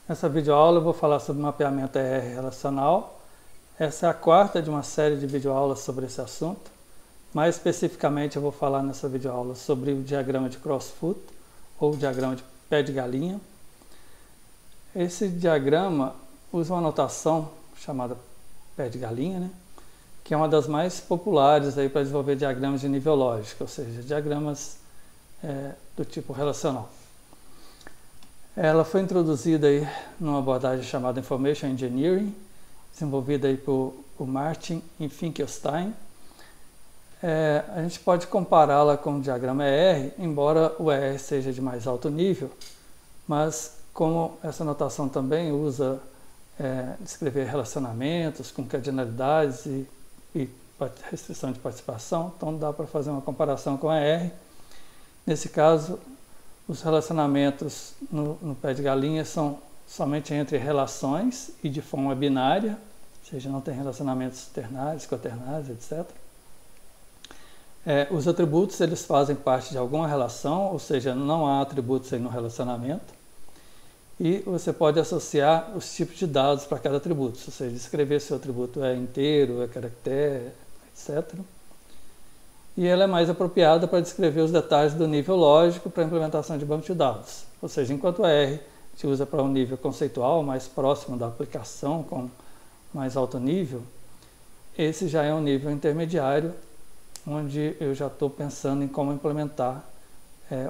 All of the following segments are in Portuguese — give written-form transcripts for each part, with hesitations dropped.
Nessa videoaula eu vou falar sobre mapeamento ER relacional. Essa é a quarta de uma série de videoaulas sobre esse assunto. Mais especificamente eu vou falar nessa videoaula sobre o diagrama de Crossfoot, ou diagrama de pé de galinha. Esse diagrama usa uma notação chamada pé de galinha, que é uma das mais populares para desenvolver diagramas de nível lógico, ou seja, diagramas do tipo relacional. Ela foi introduzida numa abordagem chamada Information Engineering, desenvolvida por Martin e Finkelstein. A gente pode compará-la com o diagrama ER, embora o ER seja de mais alto nível, mas como essa notação também usa descrever relacionamentos com cardinalidades e restrição de participação, então dá para fazer uma comparação com a ER. Nesse caso, os relacionamentos no pé de galinha são somente entre relações e de forma binária, ou seja, não tem relacionamentos ternários, quaternários, etc. Os atributos eles fazem parte de alguma relação, ou seja, não há atributos no relacionamento. E você pode associar os tipos de dados para cada atributo, ou seja, descrever se o atributo é inteiro, é caractere, etc. E ela é mais apropriada para descrever os detalhes do nível lógico para a implementação de banco de dados. Ou seja, enquanto a R a gente usa para um nível conceitual, mais próximo da aplicação, com mais alto nível, esse já é um nível intermediário, onde eu já estou pensando em como implementar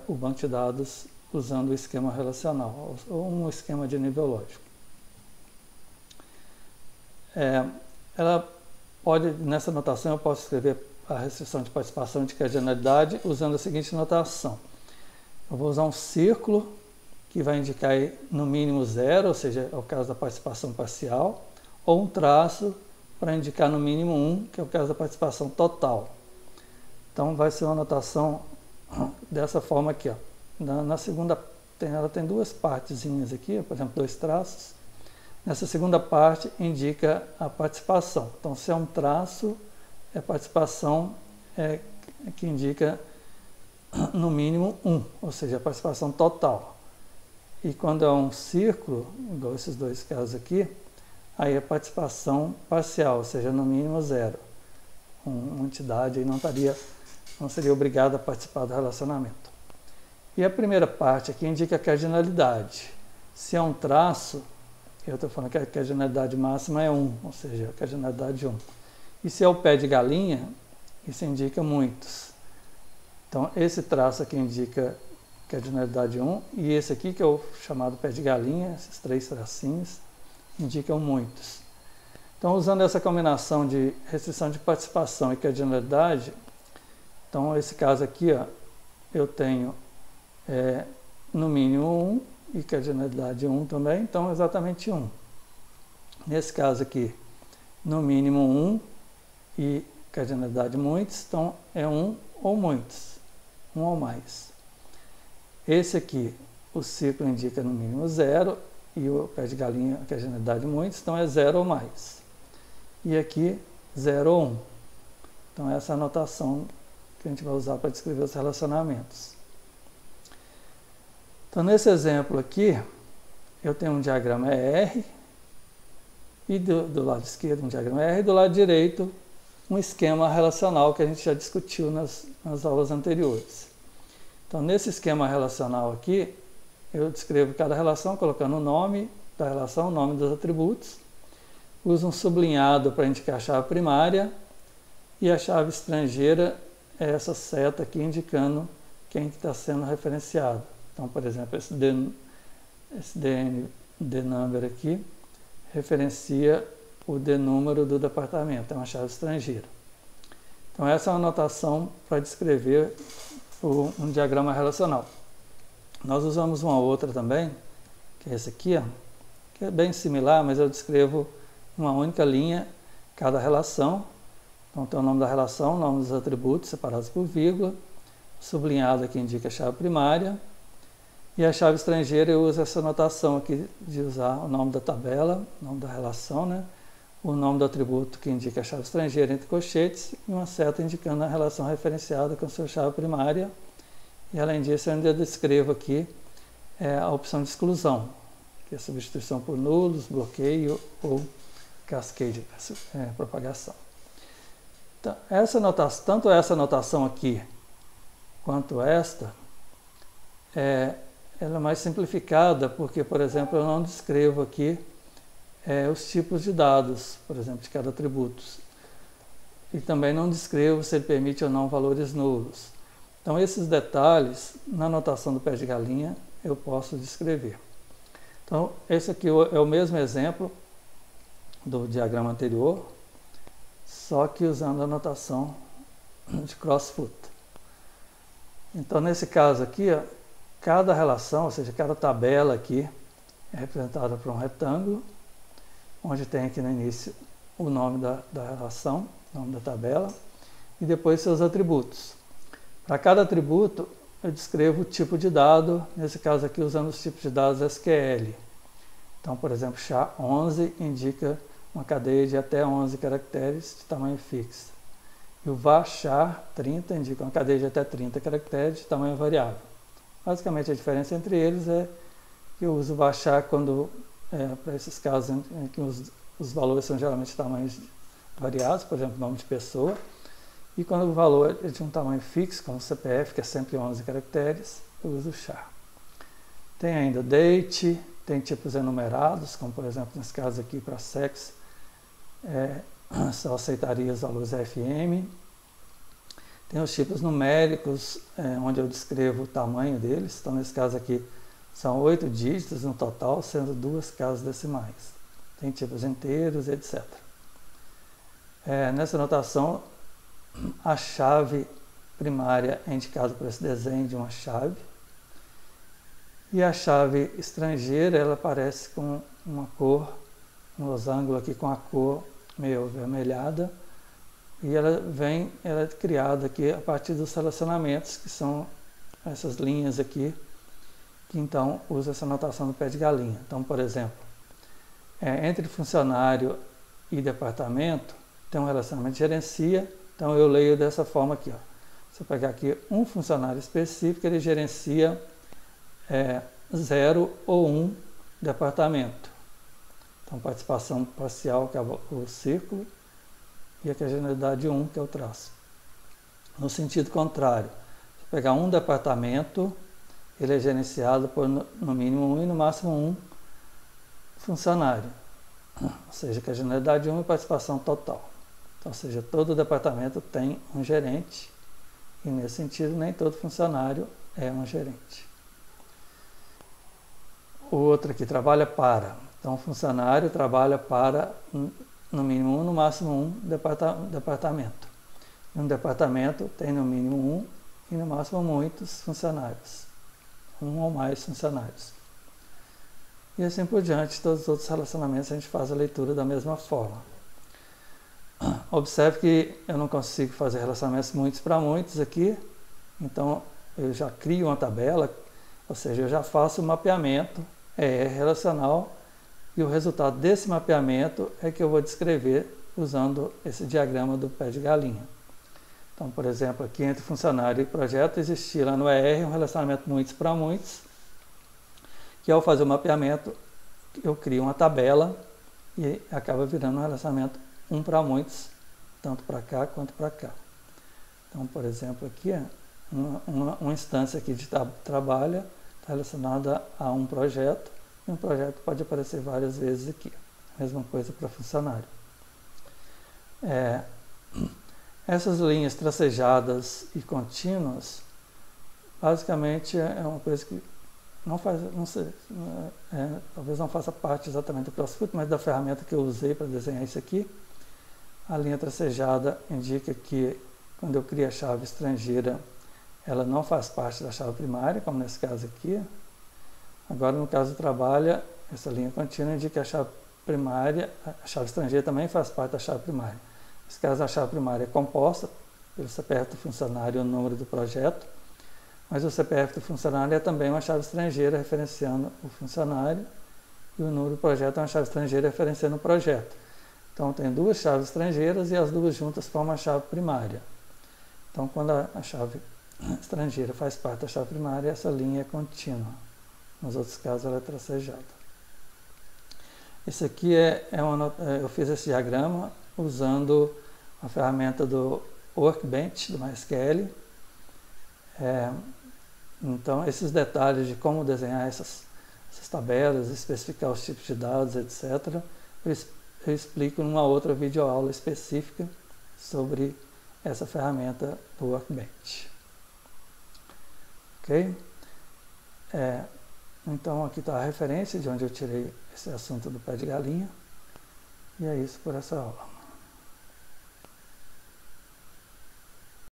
o banco de dados usando o esquema relacional, ou um esquema de nível lógico. Ela pode, nessa notação eu posso escrever a restrição de participação de cardinalidade usando a seguinte notação. Eu vou usar um círculo que vai indicar no mínimo 0, ou seja, é o caso da participação parcial, ou um traço para indicar no mínimo 1, que é o caso da participação total. Então vai ser uma notação dessa forma aqui. Na segunda, ela tem duas partezinhas aqui, por exemplo, 2 traços. Nessa segunda parte indica a participação. Então se é um traço, é participação que indica no mínimo 1, ou seja, a participação total. E quando é um círculo, igual esses dois casos aqui, aí é participação parcial, ou seja, no mínimo 0. Uma entidade aí não seria obrigada a participar do relacionamento. E a primeira parte aqui indica a cardinalidade. Se é um traço, eu estou falando que a cardinalidade máxima é 1, ou seja, a cardinalidade 1. E se é o pé de galinha, isso indica muitos. Então, esse traço aqui indica cardinalidade 1, e esse aqui, que é o chamado pé de galinha, esses 3 tracinhos, indicam muitos. Então, usando essa combinação de restrição de participação e cardinalidade, então, esse caso aqui, eu tenho no mínimo 1 e cardinalidade 1 também, então exatamente 1. Nesse caso aqui, no mínimo 1 e cardinalidade muitos, então é 1 ou muitos, 1 ou mais. Esse aqui, o círculo indica no mínimo 0 e o pé de galinha, a cardinalidade muitos, então é 0 ou mais. E aqui, 0 ou 1. Então essa é a notação que a gente vai usar para descrever os relacionamentos. Então nesse exemplo aqui, eu tenho um diagrama ER, e do lado esquerdo um diagrama ER, e do lado direito um esquema relacional que a gente já discutiu nas aulas anteriores. Então nesse esquema relacional aqui, eu descrevo cada relação colocando o nome da relação, o nome dos atributos, uso um sublinhado para indicar a chave primária, e a chave estrangeira é essa seta aqui indicando quem está sendo referenciado. Então, por exemplo, esse dnumber aqui referencia o dnúmero do departamento, é uma chave estrangeira. Então essa é uma notação para descrever um diagrama relacional. Nós usamos uma outra também, que é esse aqui, que é bem similar, mas eu descrevo uma única linha cada relação. Então tem o nome da relação, o nome dos atributos separados por vírgula, sublinhado aqui indica a chave primária, e a chave estrangeira eu uso essa notação aqui de usar o nome da tabela, o nome da relação, o nome do atributo que indica a chave estrangeira entre colchetes e uma seta indicando a relação referenciada com a sua chave primária. E além disso, eu ainda descrevo aqui a opção de exclusão, que é substituição por nulos, bloqueio ou cascade, propagação. Então, tanto essa notação aqui quanto esta, ela é mais simplificada, porque, por exemplo, eu não descrevo aqui os tipos de dados, por exemplo, de cada atributo. E também não descrevo se ele permite ou não valores nulos. Então, esses detalhes, na notação do pé de galinha, eu posso descrever. Então, esse aqui é o mesmo exemplo do diagrama anterior, só que usando a notação de crossfoot. Então, nesse caso aqui, cada relação, ou seja, cada tabela aqui é representada por um retângulo, onde tem aqui no início o nome da relação, o nome da tabela, e depois seus atributos. Para cada atributo, eu descrevo o tipo de dado, nesse caso aqui usando os tipos de dados SQL. Então, por exemplo, SHA-11 indica uma cadeia de até 11 caracteres de tamanho fixo. E o VAR-SHA-30 indica uma cadeia de até 30 caracteres de tamanho variável. Basicamente, a diferença entre eles é que eu uso o VAR-SHA para esses casos em que os valores são geralmente tamanhos variados, por exemplo, nome de pessoa, e quando o valor é de um tamanho fixo, como o CPF, que é sempre 11 caracteres, eu uso o SHA. Tem ainda date, tem tipos enumerados, como por exemplo, nesse caso aqui para sex, só aceitaria os valores FM. Tem os tipos numéricos, onde eu descrevo o tamanho deles. Então, nesse caso aqui, são 8 dígitos no total, sendo 2 casas decimais. Tem tipos inteiros, etc. Nessa notação, a chave primária é indicada por esse desenho de uma chave. E a chave estrangeira, ela aparece com uma cor, um losango aqui com a cor meio avermelhada. E ela é criada aqui a partir dos relacionamentos, que são essas linhas aqui, que então usa essa notação do pé de galinha. Então, por exemplo, entre funcionário e departamento, tem um relacionamento de gerencia, então eu leio dessa forma aqui. Se eu pegar aqui um funcionário específico, ele gerencia 0 ou 1 departamento. Então, participação parcial, que é o círculo, e aqui a generalidade 1, que é o traço. No sentido contrário, se eu pegar um departamento, ele é gerenciado por no mínimo 1 e no máximo 1 funcionário. Ou seja, que a generalidade 1 é participação total. Então, ou seja, todo departamento tem um gerente, e nesse sentido nem todo funcionário é um gerente. O outro aqui, trabalha para. Então, o funcionário trabalha para no mínimo 1, no máximo 1 departamento. Um departamento tem no mínimo 1 e no máximo muitos funcionários. 1 ou mais funcionários. E assim por diante, todos os outros relacionamentos a gente faz a leitura da mesma forma. Observe que eu não consigo fazer relacionamentos muitos para muitos aqui, então eu já crio uma tabela, ou seja, eu já faço o mapeamento relacional, e o resultado desse mapeamento é que eu vou descrever usando esse diagrama do pé de galinha. Então, por exemplo, aqui entre funcionário e projeto existia lá no ER um relacionamento muitos para muitos, que ao fazer o mapeamento eu crio uma tabela e acaba virando um relacionamento 1 para muitos, tanto para cá quanto para cá. Então, por exemplo, aqui uma instância aqui de trabalho está relacionada a um projeto, e um projeto pode aparecer várias vezes aqui. Mesma coisa para funcionário. Essas linhas tracejadas e contínuas, basicamente é uma coisa que talvez não faça parte exatamente do CrossFoot, mas da ferramenta que eu usei para desenhar isso aqui. A linha tracejada indica que quando eu crio a chave estrangeira, ela não faz parte da chave primária, como nesse caso aqui. Agora, no caso do trabalho, essa linha contínua indica que a chave primária, a chave estrangeira também faz parte da chave primária. Nesse caso, a chave primária é composta pelo CPF do funcionário e o número do projeto, mas o CPF do funcionário é também uma chave estrangeira referenciando o funcionário, e o número do projeto é uma chave estrangeira referenciando o projeto. Então, tem duas chaves estrangeiras e as duas juntas formam a chave primária. Então, quando a chave estrangeira faz parte da chave primária, essa linha é contínua. Nos outros casos, ela é tracejada. Esse aqui eu fiz esse diagrama usando a ferramenta do Workbench, do MySQL. Então, esses detalhes de como desenhar essas tabelas, especificar os tipos de dados, etc., eu explico numa outra videoaula específica sobre essa ferramenta do Workbench. Ok? Então, aqui está a referência de onde eu tirei esse assunto do pé de galinha. E é isso por essa aula.